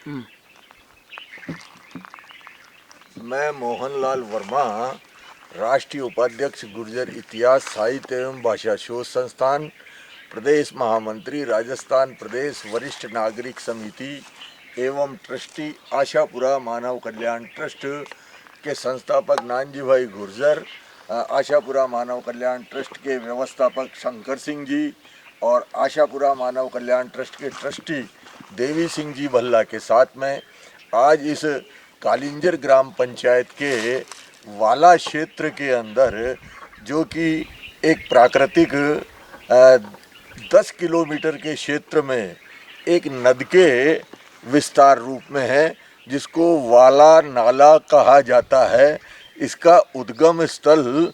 मैं मोहनलाल वर्मा, राष्ट्रीय उपाध्यक्ष गुर्जर इतिहास साहित्य एवं भाषा शोध संस्थान, प्रदेश महामंत्री राजस्थान प्रदेश वरिष्ठ नागरिक समिति एवं ट्रस्टी आशापुरा मानव कल्याण ट्रस्ट के संस्थापक नानजी भाई गुर्जर, आशापुरा मानव कल्याण ट्रस्ट के व्यवस्थापक शंकर सिंह जी और आशापुरा मानव कल्याण ट्रस्ट के ट्रस्टी देवी सिंह जी भल्ला के साथ में आज इस कालिंजर ग्राम पंचायत के वाला क्षेत्र के अंदर, जो कि एक प्राकृतिक 10 किलोमीटर के क्षेत्र में एक नद के विस्तार रूप में है, जिसको वाला नाला कहा जाता है। इसका उद्गम स्थल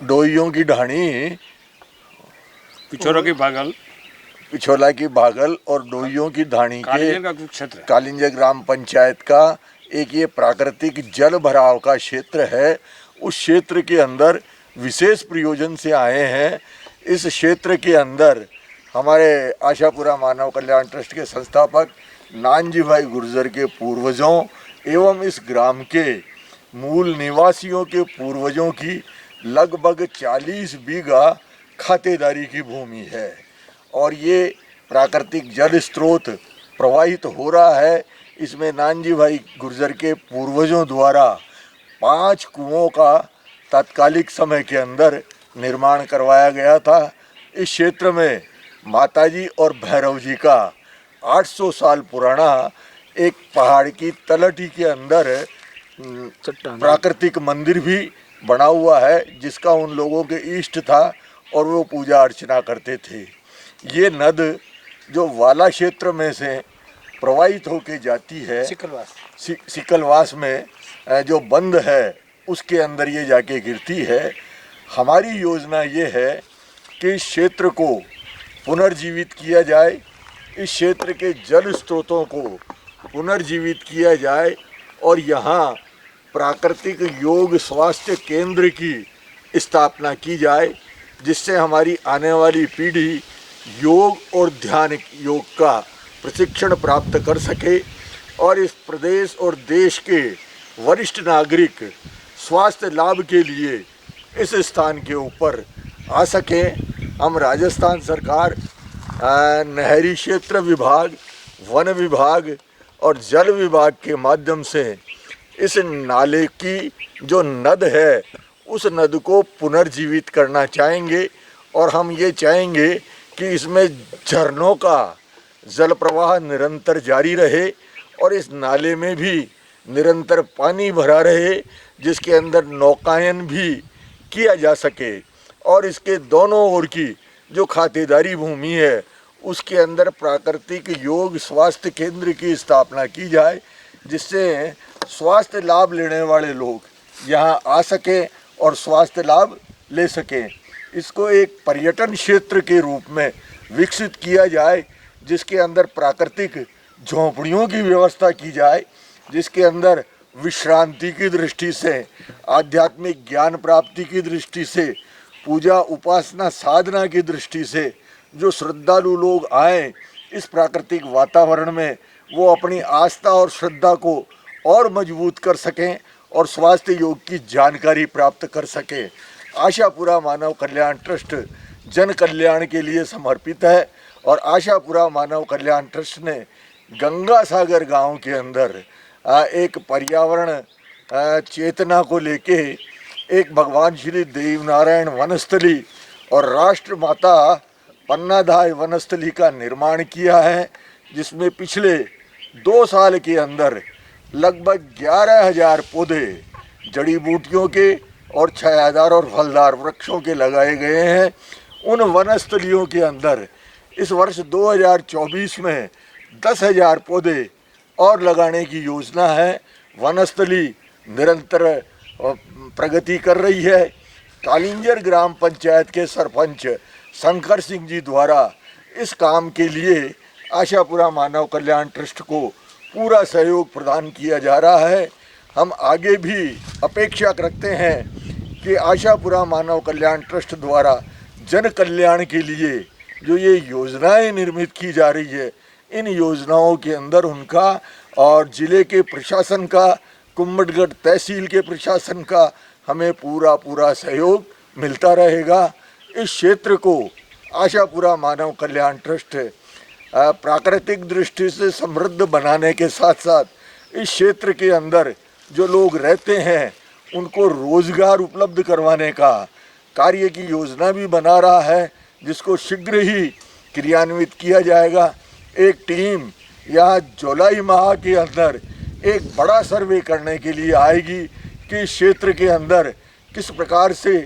डोइयों की ढाणी, पिछोला की भागल और डोइयों की धानी के कालिंजर ग्राम पंचायत का एक ये प्राकृतिक जल भराव का क्षेत्र है। उस क्षेत्र के अंदर विशेष प्रयोजन से आए हैं। इस क्षेत्र के अंदर हमारे आशापुरा मानव कल्याण ट्रस्ट के संस्थापक नानजी भाई गुर्जर के पूर्वजों एवं इस ग्राम के मूल निवासियों के पूर्वजों की लगभग 40 बीघा खातेदारी की भूमि है और ये प्राकृतिक जल स्रोत प्रवाहित हो रहा है। इसमें नानजी भाई गुर्जर के पूर्वजों द्वारा 5 कुओं का तात्कालिक समय के अंदर निर्माण करवाया गया था। इस क्षेत्र में माताजी और भैरव जी का 800 साल पुराना एक पहाड़ की तलहटी के अंदर प्राकृतिक मंदिर भी बना हुआ है, जिसका उन लोगों के इष्ट था और वो पूजा अर्चना करते थे। ये नद जो वाला क्षेत्र में से प्रवाहित होके जाती है सिकलवास में जो बंद है उसके अंदर ये जाके गिरती है। हमारी योजना ये है कि इस क्षेत्र को पुनर्जीवित किया जाए, इस क्षेत्र के जल स्रोतों को पुनर्जीवित किया जाए और यहाँ प्राकृतिक योग स्वास्थ्य केंद्र की स्थापना की जाए, जिससे हमारी आने वाली पीढ़ी योग और ध्यान योग का प्रशिक्षण प्राप्त कर सके और इस प्रदेश और देश के वरिष्ठ नागरिक स्वास्थ्य लाभ के लिए इस स्थान के ऊपर आ सके। हम राजस्थान सरकार, नहरी क्षेत्र विभाग, वन विभाग और जल विभाग के माध्यम से इस नाले की जो नद है उस नद को पुनर्जीवित करना चाहेंगे और हम ये चाहेंगे कि इसमें झरनों का जल प्रवाह निरंतर जारी रहे और इस नाले में भी निरंतर पानी भरा रहे, जिसके अंदर नौकायन भी किया जा सके और इसके दोनों ओर की जो खातेदारी भूमि है उसके अंदर प्राकृतिक योग स्वास्थ्य केंद्र की स्थापना की जाए, जिससे स्वास्थ्य लाभ लेने वाले लोग यहाँ आ सकें और स्वास्थ्य लाभ ले सकें। इसको एक पर्यटन क्षेत्र के रूप में विकसित किया जाए, जिसके अंदर प्राकृतिक झोंपड़ियों की व्यवस्था की जाए, जिसके अंदर विश्रांति की दृष्टि से, आध्यात्मिक ज्ञान प्राप्ति की दृष्टि से, पूजा उपासना साधना की दृष्टि से जो श्रद्धालु लोग आए इस प्राकृतिक वातावरण में, वो अपनी आस्था और श्रद्धा को और मजबूत कर सकें और स्वास्थ्य योग की जानकारी प्राप्त कर सकें। आशापुरा मानव कल्याण ट्रस्ट जन कल्याण के लिए समर्पित है और आशापुरा मानव कल्याण ट्रस्ट ने गंगा सागर गांव के अंदर एक पर्यावरण चेतना को लेके एक भगवान श्री देवनारायण वनस्थली और राष्ट्र माता पन्नाधाय वनस्थली का निर्माण किया है, जिसमें पिछले 2 साल के अंदर लगभग 11,000 पौधे जड़ी बूटियों के और छायादार और फलदार वृक्षों के लगाए गए हैं। उन वनस्थलियों के अंदर इस वर्ष 2024 में 10,000 पौधे और लगाने की योजना है। वनस्थली निरंतर प्रगति कर रही है। कालिंजर ग्राम पंचायत के सरपंच शंकर सिंह जी द्वारा इस काम के लिए आशापुरा मानव कल्याण ट्रस्ट को पूरा सहयोग प्रदान किया जा रहा है। हम आगे भी अपेक्षा रखते हैं कि आशापुरा मानव कल्याण ट्रस्ट द्वारा जन कल्याण के लिए जो ये योजनाएं निर्मित की जा रही है, इन योजनाओं के अंदर उनका और ज़िले के प्रशासन का, कुम्भटगढ़ तहसील के प्रशासन का हमें पूरा सहयोग मिलता रहेगा। इस क्षेत्र को आशापुरा मानव कल्याण ट्रस्ट प्राकृतिक दृष्टि से समृद्ध बनाने के साथ साथ इस क्षेत्र के अंदर जो लोग रहते हैं उनको रोजगार उपलब्ध करवाने का कार्य की योजना भी बना रहा है, जिसको शीघ्र ही क्रियान्वित किया जाएगा। एक टीम यहाँ जुलाई माह के अंदर एक बड़ा सर्वे करने के लिए आएगी कि इस क्षेत्र के अंदर किस प्रकार से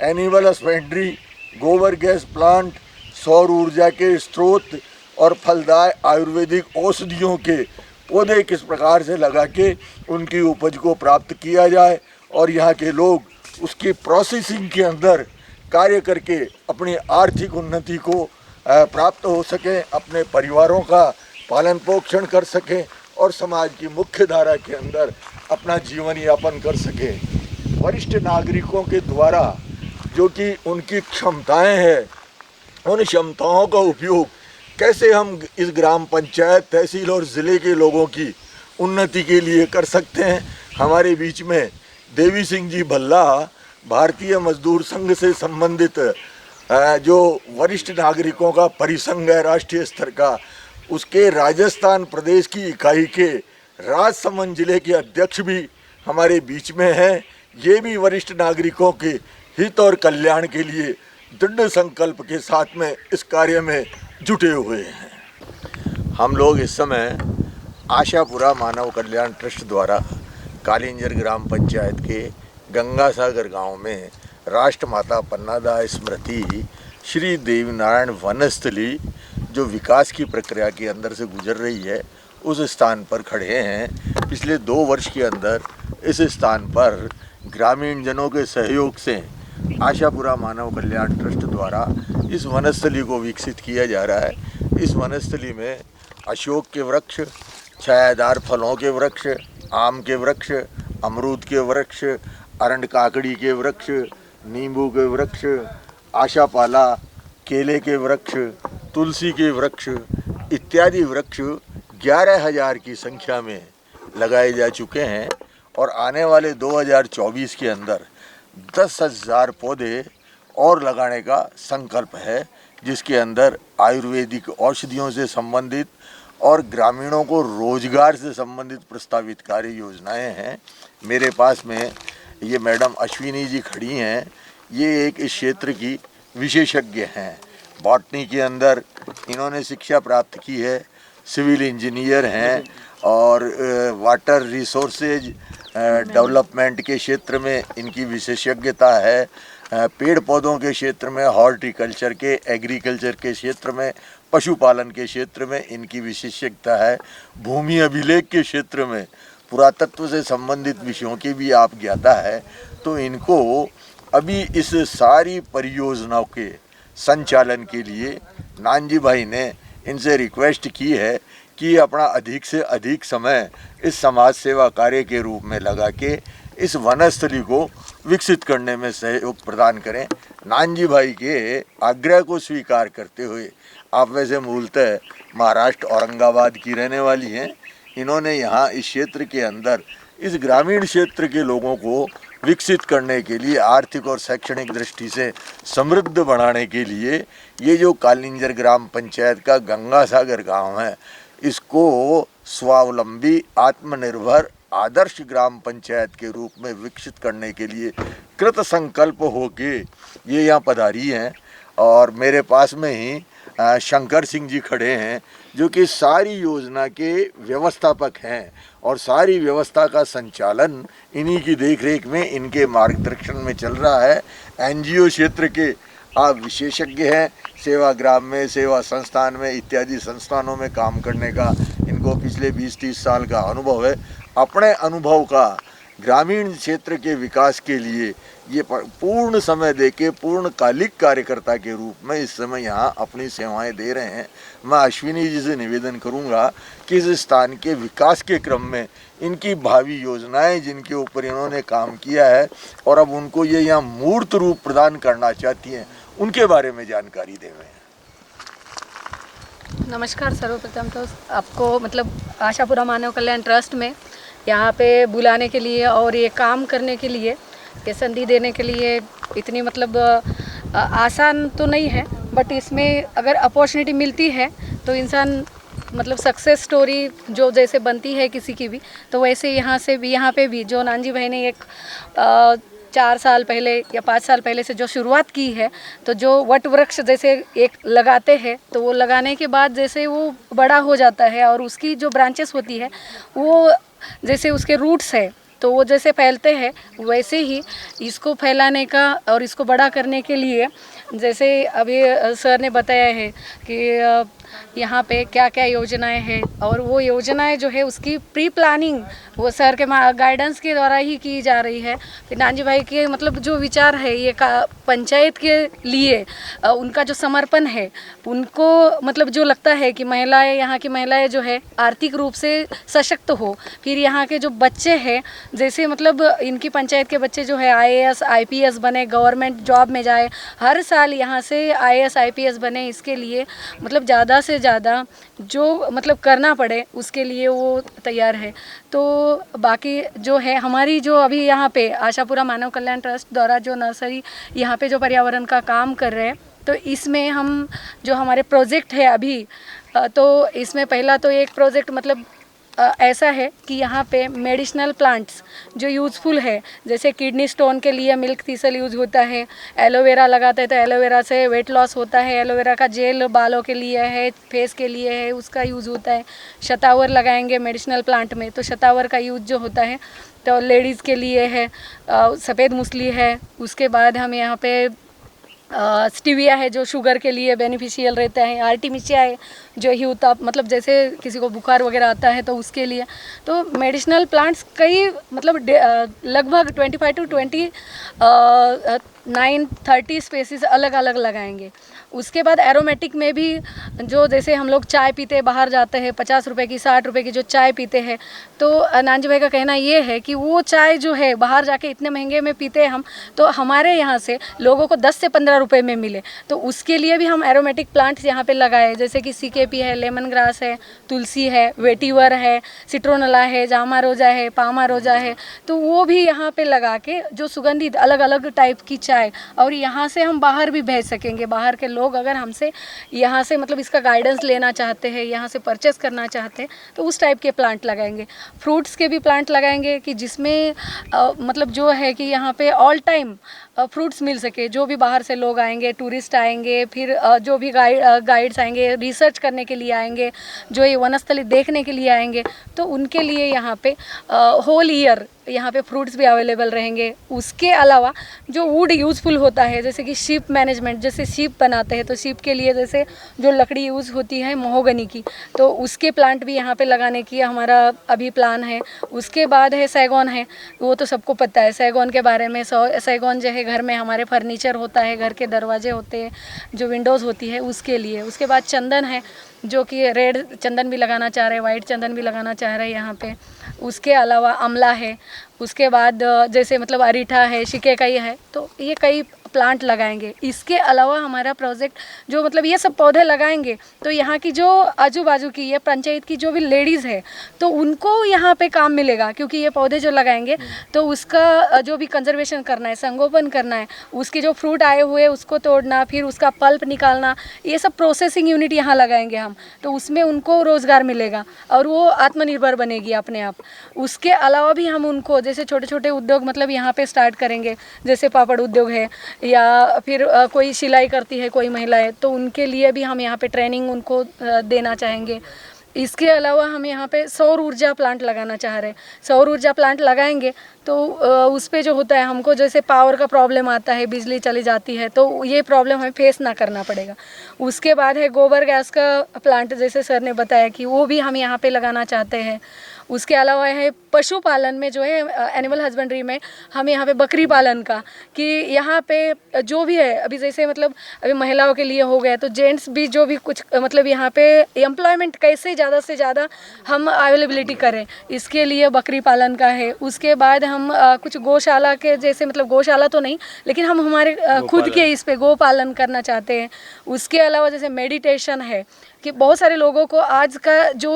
एनिमल हस्बेंड्री, गोबर गैस प्लांट, सौर ऊर्जा के स्रोत और फलदाय आयुर्वेदिक औषधियों के पौधे किस प्रकार से लगा के उनकी उपज को प्राप्त किया जाए और यहाँ के लोग उसकी प्रोसेसिंग के अंदर कार्य करके अपनी आर्थिक उन्नति को प्राप्त हो सके, अपने परिवारों का पालन पोषण कर सकें और समाज की मुख्य धारा के अंदर अपना जीवन यापन कर सके। वरिष्ठ नागरिकों के द्वारा जो कि उनकी क्षमताएं हैं, उन क्षमताओं का उपयोग कैसे हम इस ग्राम पंचायत, तहसील और ज़िले के लोगों की उन्नति के लिए कर सकते हैं। हमारे बीच में देवी सिंह जी भल्ला, भारतीय मजदूर संघ से संबंधित जो वरिष्ठ नागरिकों का परिसंघ है राष्ट्रीय स्तर का, उसके राजस्थान प्रदेश की इकाई के राजसमंद जिले के अध्यक्ष भी हमारे बीच में हैं। ये भी वरिष्ठ नागरिकों के हित और कल्याण के लिए दृढ़ संकल्प के साथ में इस कार्य में जुटे हुए हैं। हम लोग इस समय आशापुरा मानव कल्याण ट्रस्ट द्वारा कालिंजर ग्राम पंचायत के गंगासागर गांव में राष्ट्रमाता पन्नादाय स्मृति श्री देवीनारायण वनस्थली जो विकास की प्रक्रिया के अंदर से गुजर रही है, उस स्थान पर खड़े हैं। पिछले 2 वर्ष के अंदर इस स्थान पर ग्रामीण जनों के सहयोग से आशापुरा मानव कल्याण ट्रस्ट द्वारा इस वनस्थली को विकसित किया जा रहा है। इस वनस्थली में अशोक के वृक्ष, छायादार फलों के वृक्ष, आम के वृक्ष, अमरूद के वृक्ष, अरंड काकड़ी के वृक्ष, नींबू के वृक्ष, आशापाला, केले के वृक्ष, तुलसी के वृक्ष इत्यादि वृक्ष 11,000 की संख्या में लगाए जा चुके हैं और आने वाले 2024 के अंदर 10,000 पौधे और लगाने का संकल्प है, जिसके अंदर आयुर्वेदिक औषधियों से संबंधित और ग्रामीणों को रोजगार से संबंधित प्रस्तावित कार्य योजनाएं हैं। मेरे पास में ये मैडम अश्विनी जी खड़ी हैं। ये एक इस क्षेत्र की विशेषज्ञ हैं। बॉटनी के अंदर इन्होंने शिक्षा प्राप्त की है, सिविल इंजीनियर हैं और वाटर रिसोर्सेज डेवलपमेंट के क्षेत्र में इनकी विशेषज्ञता है। पेड़ पौधों के क्षेत्र में, हॉर्टिकल्चर के, एग्रीकल्चर के क्षेत्र में, पशुपालन के क्षेत्र में इनकी विशेषज्ञता है। भूमि अभिलेख के क्षेत्र में पुरातत्व से संबंधित विषयों की भी आप ज्ञाता है। तो इनको अभी इस सारी परियोजनाओं के संचालन के लिए नानजी भाई ने इनसे रिक्वेस्ट की है कि अपना अधिक से अधिक समय इस समाज सेवा कार्य के रूप में लगा के इस वनस्थली को विकसित करने में सहयोग प्रदान करें। नानजी भाई के आग्रह को स्वीकार करते हुए, आप वैसे मूलतः महाराष्ट्र औरंगाबाद की रहने वाली हैं, इन्होंने यहाँ इस क्षेत्र के अंदर इस ग्रामीण क्षेत्र के लोगों को विकसित करने के लिए, आर्थिक और शैक्षणिक दृष्टि से समृद्ध बनाने के लिए ये जो कालिंजर ग्राम पंचायत का गंगासागर गांव है, इसको स्वावलंबी, आत्मनिर्भर, आदर्श ग्राम पंचायत के रूप में विकसित करने के लिए कृत संकल्प होके ये यहाँ पधारी हैं। और मेरे पास में ही शंकर सिंह जी खड़े हैं जो कि सारी योजना के व्यवस्थापक हैं और सारी व्यवस्था का संचालन इन्हीं की देखरेख में, इनके मार्गदर्शन में चल रहा है। एनजीओ क्षेत्र के आप विशेषज्ञ हैं, सेवाग्राम में, सेवा संस्थान में इत्यादि संस्थानों में काम करने का इनको पिछले 20-30 साल का अनुभव है। अपने अनुभव का ग्रामीण क्षेत्र के विकास के लिए ये पूर्ण समय देके पूर्णकालिक कार्यकर्ता के रूप में इस समय यहाँ अपनी सेवाएं दे रहे हैं। मैं अश्विनी जी से निवेदन करूँगा कि इस स्थान के विकास के क्रम में इनकी भावी योजनाएं जिनके ऊपर इन्होंने काम किया है और अब उनको ये यहाँ मूर्त रूप प्रदान करना चाहती हैं, उनके बारे में जानकारी देवें। नमस्कार। सर्वप्रथम तो आपको मतलब आशापुरा मानव कल्याण ट्रस्ट में यहाँ पे बुलाने के लिए और ये काम करने के लिए, ये संधि देने के लिए इतनी मतलब आसान तो नहीं है, बट इसमें अगर अपॉर्चुनिटी मिलती है तो इंसान मतलब सक्सेस स्टोरी जो जैसे बनती है किसी की भी, तो वैसे यहाँ पे भी जो नानजी भाई ने एक 4 साल पहले या 5 साल पहले से जो शुरुआत की है, तो जो वट वृक्ष जैसे एक लगाते हैं तो वो लगाने के बाद जैसे वो बड़ा हो जाता है और उसकी जो ब्रांचेस होती है वो जैसे उसके रूट्स है तो वो जैसे फैलते हैं, वैसे ही इसको फैलाने का और इसको बड़ा करने के लिए जैसे अभी सर ने बताया है कि यहाँ पे क्या क्या योजनाएं हैं, और वो योजनाएं जो है उसकी प्री प्लानिंग वो सर के गाइडेंस के द्वारा ही की जा रही है। फिर नानजी भाई के मतलब जो विचार है ये पंचायत के लिए उनका जो समर्पण है, उनको मतलब जो लगता है कि महिलाएं, यहाँ की महिलाएं जो है आर्थिक रूप से सशक्त हो, फिर यहाँ के जो बच्चे हैं जैसे मतलब इनकी पंचायत के बच्चे जो है IAS IPS बने, गवर्नमेंट जॉब में जाए, हर साल यहाँ से IAS IPS बने, इसके लिए मतलब ज़्यादा से ज़्यादा जो मतलब करना पड़े उसके लिए वो तैयार है। तो बाकी जो है हमारी जो अभी यहाँ पे आशापुरा मानव कल्याण ट्रस्ट द्वारा जो नर्सरी यहाँ पे जो पर्यावरण का काम कर रहे हैं, तो इसमें हम जो हमारे प्रोजेक्ट है अभी, तो इसमें पहला तो एक प्रोजेक्ट मतलब ऐसा है कि यहाँ पे मेडिसिनल प्लांट्स जो यूज़फुल है, जैसे किडनी स्टोन के लिए मिल्क थीसल यूज़ होता है, एलोवेरा लगाते हैं तो एलोवेरा से वेट लॉस होता है, एलोवेरा का जेल बालों के लिए है, फेस के लिए है, उसका यूज़ होता है। शतावर लगाएंगे मेडिसिनल प्लांट में, तो शतावर का यूज़ जो होता है तो लेडीज़ के लिए है। सफ़ेद मूसली है, उसके बाद हम यहाँ पे स्टीविया है जो शुगर के लिए बेनिफिशियल रहता है, आर्टिमिचिया है जो ह्यूता मतलब जैसे किसी को बुखार वगैरह आता है तो उसके लिए। तो मेडिसिनल प्लांट्स कई मतलब लगभग 25 to 29-30 स्पेसीज अलग अलग लगाएंगे। उसके बाद एरोमेटिक में भी जो जैसे हम लोग चाय पीते बाहर जाते हैं 50 रुपये की 60 रुपये की जो चाय पीते हैं, तो नानजी भाई का कहना ये है कि वो चाय जो है बाहर जाके इतने महंगे में पीते हैं हम, तो हमारे यहाँ से लोगों को 10 से 15 रुपये में मिले, तो उसके लिए भी हम एरोमेटिक प्लांट्स यहाँ पे लगाए, जैसे कि CKP है, लेमन ग्रास है, तुलसी है, वेटिवर है, सिट्रोनला है, जामा रोजा है, पामा रोजा है, तो वो भी यहाँ पे लगा के जो सुगंधित अलग अलग टाइप की चाय, और यहाँ से हम बाहर भी भेज सकेंगे। बाहर के लोग अगर हमसे यहाँ से मतलब इसका गाइडेंस लेना चाहते हैं, यहाँ से परचेस करना चाहते हैं, तो उस टाइप के प्लांट लगाएंगे। फ्रूट्स के भी प्लांट लगाएंगे कि जिसमें मतलब जो है कि यहाँ पे ऑल टाइम फ्रूट्स मिल सके। जो भी बाहर से लोग आएंगे, टूरिस्ट आएंगे, फिर जो भी गाइड्स आएंगे, रिसर्च करने के लिए आएंगे, जो ये वनस्थली देखने के लिए आएंगे, तो उनके लिए यहाँ पे होल ईयर यहाँ पे फ्रूट्स भी अवेलेबल रहेंगे। उसके अलावा जो वुड यूज़फुल होता है, जैसे कि शिप मैनेजमेंट, जैसे शिप बनाते हैं तो शिप के लिए जैसे जो लकड़ी यूज़ होती है महोगनी की, तो उसके प्लांट भी यहाँ पे लगाने की हमारा अभी प्लान है। उसके बाद है सैगॉन है, वो तो सबको पता है सैगॉन के बारे में। सैगॉन जो है घर में हमारे फर्नीचर होता है, घर के दरवाजे होते हैं, जो विंडोज़ होती है उसके लिए। उसके बाद चंदन है, जो कि रेड चंदन भी लगाना चाह रहे हैं, वाइट चंदन भी लगाना चाह रहे हैं यहाँ पे। उसके अलावा अमला है, उसके बाद जैसे मतलब अरीठा है, शिकेकाई है, तो ये कई प्लांट लगाएंगे। इसके अलावा हमारा प्रोजेक्ट जो मतलब ये सब पौधे लगाएंगे, तो यहाँ की जो आजू बाजू की ये पंचायत की जो भी लेडीज़ है, तो उनको यहाँ पे काम मिलेगा, क्योंकि ये पौधे जो लगाएंगे तो उसका जो भी कंजर्वेशन करना है, संगोपन करना है, उसके जो फ्रूट आए हुए उसको तोड़ना, फिर उसका पल्प निकालना, ये सब प्रोसेसिंग यूनिट यहाँ लगाएंगे हम, तो उसमें उनको रोज़गार मिलेगा और वो आत्मनिर्भर बनेगी अपने आप। उसके अलावा भी हम उनको जैसे छोटे छोटे उद्योग मतलब यहाँ पे स्टार्ट करेंगे, जैसे पापड़ उद्योग है, या फिर कोई सिलाई करती है कोई महिलाएं, तो उनके लिए भी हम यहाँ पे ट्रेनिंग उनको देना चाहेंगे। इसके अलावा हम यहाँ पे सौर ऊर्जा प्लांट लगाना चाह रहे हैं। सौर ऊर्जा प्लांट लगाएंगे तो उस पे जो होता है, हमको जैसे पावर का प्रॉब्लम आता है, बिजली चली जाती है, तो ये प्रॉब्लम हमें फेस ना करना पड़ेगा। उसके बाद है गोबर गैस का प्लांट, जैसे सर ने बताया कि वो भी हम यहाँ पे लगाना चाहते हैं। उसके अलावा है पशुपालन में जो है एनिमल हस्बेंड्री में हम यहाँ पे बकरी पालन का, कि यहाँ पे जो भी है अभी जैसे मतलब अभी महिलाओं के लिए हो गया, तो जेंट्स भी जो भी कुछ मतलब यहाँ पे एम्प्लॉयमेंट कैसे ज़्यादा से ज़्यादा हम अवेलेबिलिटी करें, इसके लिए बकरी पालन का है। उसके बाद हम कुछ गौशाला के जैसे मतलब गौशाला तो नहीं, लेकिन हम हमारे खुद के इस पे गो पालन करना चाहते हैं। उसके अलावा जैसे मेडिटेशन है कि बहुत सारे लोगों को आज का जो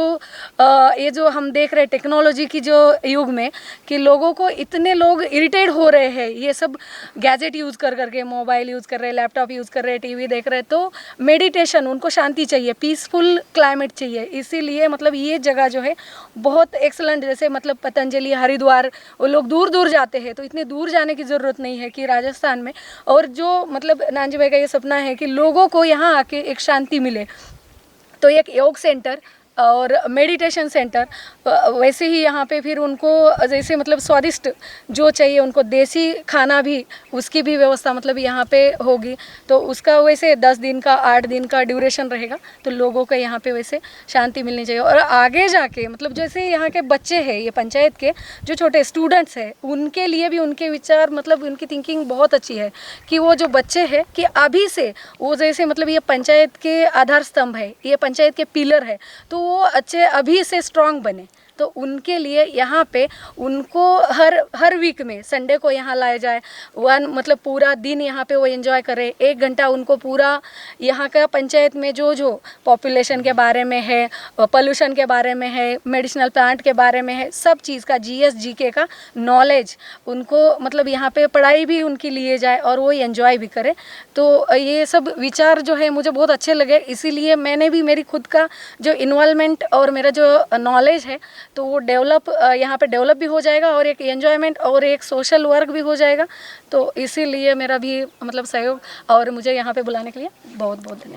ये जो हम देख रहे हैं टेक्नोलॉजी की जो युग में, कि लोगों को इतने लोग इरिटेट हो रहे हैं ये सब गैजेट यूज़ कर करके, मोबाइल यूज़ कर रहे हैं, लैपटॉप यूज़ कर रहे हैं, टीवी देख रहे हैं, तो मेडिटेशन उनको शांति चाहिए, पीसफुल क्लाइमेट चाहिए। इसीलिए मतलब ये जगह जो है बहुत एक्सलेंट, जैसे मतलब पतंजलि, हरिद्वार, वो लोग दूर दूर जाते हैं, तो इतने दूर जाने की ज़रूरत नहीं है कि राजस्थान में। और जो मतलब नानजी भाई का ये सपना है कि लोगों को यहाँ आके एक शांति मिले, तो एक योग सेंटर और मेडिटेशन सेंटर, वैसे ही यहाँ पे फिर उनको जैसे मतलब स्वादिष्ट जो चाहिए उनको देसी खाना भी, उसकी भी व्यवस्था मतलब यहाँ पे होगी। तो उसका वैसे 10 दिन का 8 दिन का ड्यूरेशन रहेगा, तो लोगों को यहाँ पे वैसे शांति मिलनी चाहिए। और आगे जाके मतलब जैसे यहाँ के बच्चे हैं, ये पंचायत के जो छोटे स्टूडेंट्स हैं, उनके लिए भी उनके विचार मतलब उनकी थिंकिंग बहुत अच्छी है कि वो जो बच्चे हैं कि अभी से वो जैसे मतलब ये पंचायत के आधार स्तंभ है, ये पंचायत के पिलर है, तो वो अच्छे अभी से स्ट्रांग बने। तो उनके लिए यहाँ पे उनको हर वीक में संडे को यहाँ लाया जाए, मतलब पूरा दिन यहाँ पे वो एंजॉय करें। 1 घंटा उनको पूरा यहाँ का पंचायत में जो पॉपुलेशन के बारे में है, पोल्यूशन के बारे में है, मेडिसिनल प्लांट के बारे में है, सब चीज़ का GS GK का नॉलेज उनको मतलब यहाँ पे पढ़ाई भी उनकी लिए जाए और वो एंजॉय भी करें। तो ये सब विचार जो है मुझे बहुत अच्छे लगे, इसीलिए मैंने भी मेरी खुद का जो इन्वॉल्वमेंट और मेरा जो नॉलेज है तो वो डेवलप यहाँ पे डेवलप भी हो जाएगा और एक एंजॉयमेंट और एक सोशल वर्क भी हो जाएगा। तो इसीलिए मेरा भी मतलब सहयोग और मुझे यहाँ पे बुलाने के लिए बहुत बहुत धन्यवाद।